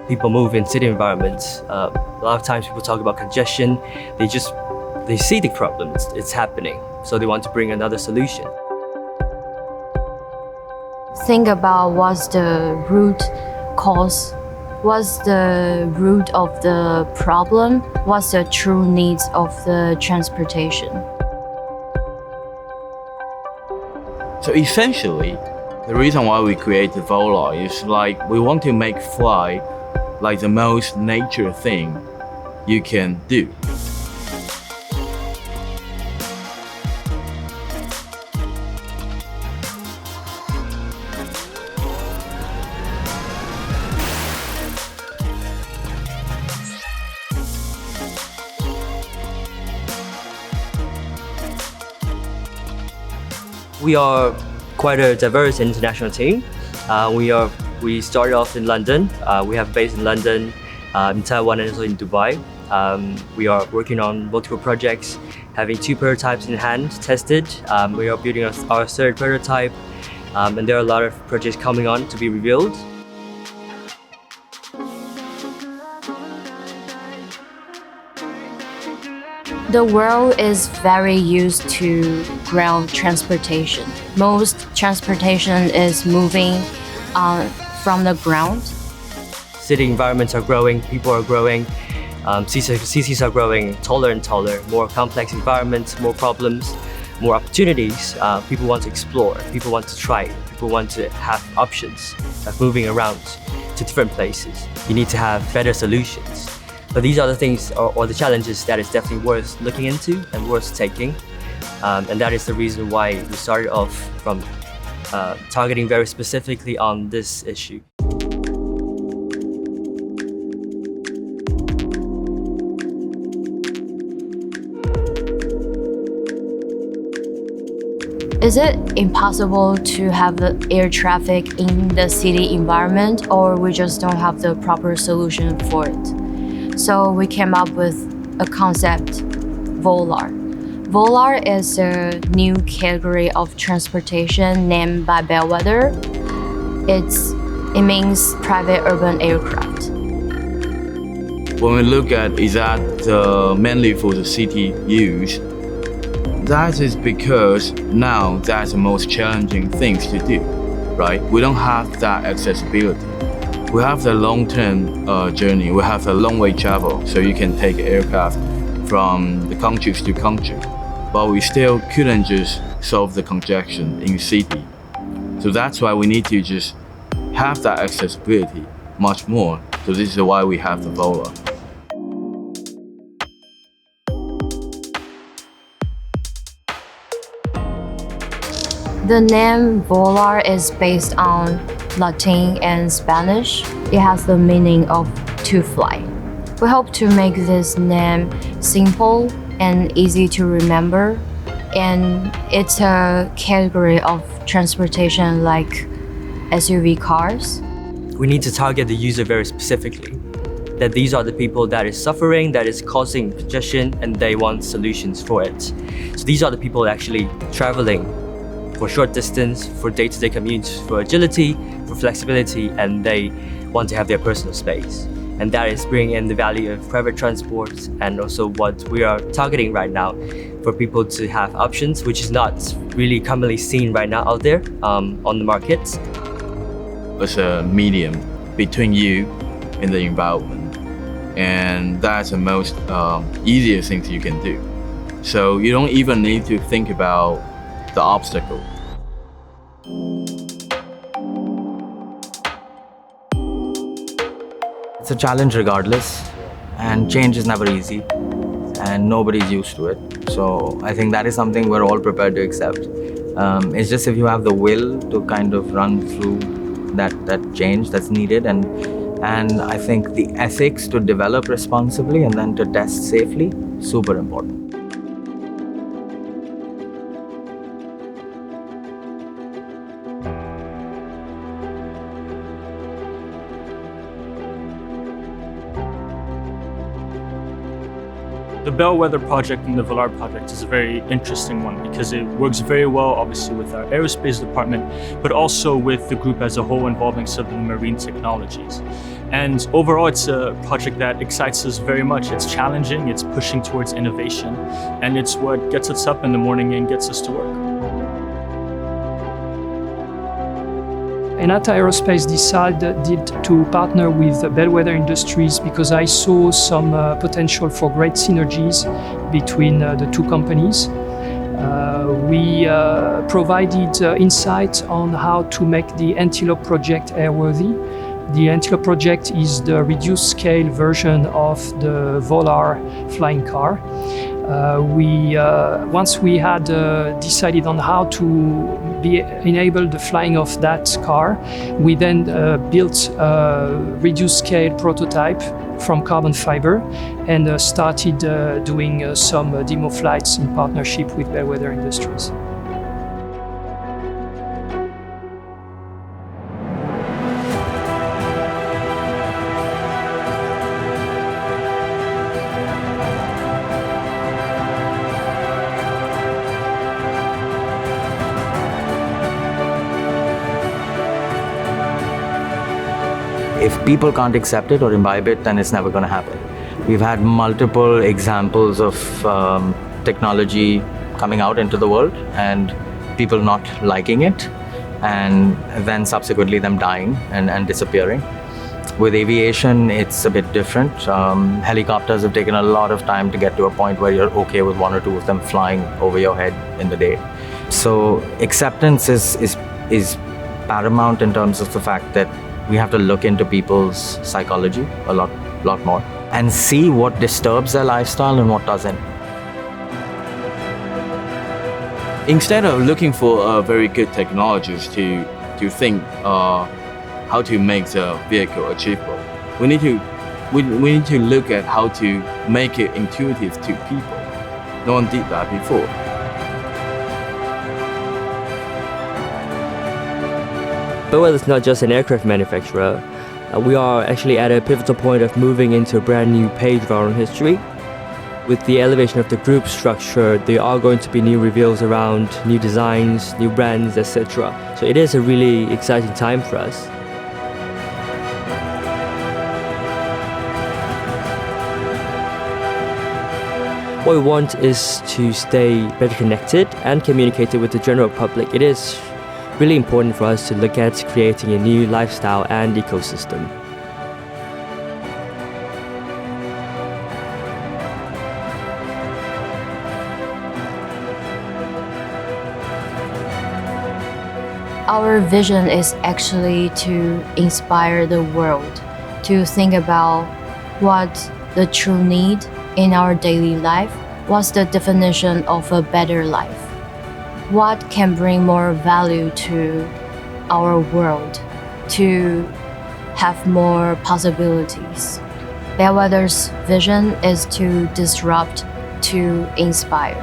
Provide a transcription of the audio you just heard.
people move in city environments. A lot of times people talk about congestion. They see the problem, it's happening, so they want to bring another solution. Think about what's the root cause, what's the root of the problem, what's the true needs of the transportation. So essentially, the reason why we create the Volar is like we want to make fly like the most nature thing you can do. We are quite a diverse international team. We started off in London. We have base in London, in Taiwan, and also in Dubai. We are working on multiple projects, having 2 prototypes in hand tested. We are building our 3rd prototype, and there are a lot of projects coming on to be revealed. The world is very used to ground transportation. Most transportation is moving from the ground. City environments are growing, people are growing, cities are growing taller and taller, more complex environments, more problems, more opportunities. People want to explore, people want to try, people want to have options of moving around to different places. You need to have better solutions. But these are the things or the challenges that is definitely worth looking into and worth taking. And that is the reason why we started off from targeting very specifically on this issue. Is it impossible to have the air traffic in the city environment, or we just don't have the proper solution for it? So we came up with a concept, Volar. Volar is a new category of transportation named by Bellwether. It means private urban aircraft. When we look at is that mainly for the city use, that is because now that's the most challenging things to do, right? We don't have that accessibility. We have the long-term journey, we have a long way travel, so you can take aircraft from the countries to country. But we still couldn't just solve the congestion in city. So that's why we need to just have that accessibility much more. So this is why we have the Volar. The name Volar is based on Latin and Spanish. It has the meaning of to fly. We hope to make this name simple and easy to remember, and it's a category of transportation like SUV cars. We need to target the user very specifically, that these are the people that is suffering, that is causing congestion, and they want solutions for it. So these are the people actually traveling for short distance, for day-to-day commutes, for agility, for flexibility, and they want to have their personal space. And that is bringing in the value of private transport, and also what we are targeting right now for people to have options, which is not really commonly seen right now out there on the market. It's a medium between you and the environment, and that's the most easiest things you can do. So you don't even need to think about the obstacle. It's a challenge regardless, and change is never easy, and nobody's used to it. So I think that is something we're all prepared to accept. It's just if you have the will to kind of run through that change that's needed, and I think the ethics to develop responsibly and then to test safely, super important. The Bellwether project and the Fullres project is a very interesting one because it works very well, obviously, with our aerospace department, but also with the group as a whole involving civil and marine technologies. And overall, it's a project that excites us very much. It's challenging, it's pushing towards innovation, and it's what gets us up in the morning and gets us to work. Enata Aerospace decided to partner with Bellwether Industries because I saw some potential for great synergies between the two companies. We provided insight on how to make the Antelope project airworthy. The Antelope project is the reduced scale version of the Volar flying car. Once we had decided on how to enable the flying of that car, we then built a reduced scale prototype from carbon fiber and started doing some demo flights in partnership with Bellwether Industries. If people can't accept it or imbibe it, then it's never going to happen. We've had multiple examples of technology coming out into the world and people not liking it, and then subsequently them dying and disappearing. With aviation, it's a bit different. Helicopters have taken a lot of time to get to a point where you're okay with one or two of them flying over your head in the day. So acceptance is paramount in terms of the fact that we have to look into people's psychology a lot more and see what disturbs their lifestyle and what doesn't. Instead of looking for very good technologies to think how to make the vehicle achievable, we need to look at how to make it intuitive to people. No one did that before. Bellwether is not just an aircraft manufacturer. We are actually at a pivotal point of moving into a brand new page of our own history. With the elevation of the group structure, there are going to be new reveals around new designs, new brands, etc. So it is a really exciting time for us. What we want is to stay better connected and communicated with the general public. It is really important for us to look at creating a new lifestyle and ecosystem. Our vision is actually to inspire the world to think about what the true need in our daily life, what's the definition of a better life, what can bring more value to our world to have more possibilities. Bellwether's vision is to disrupt, to inspire.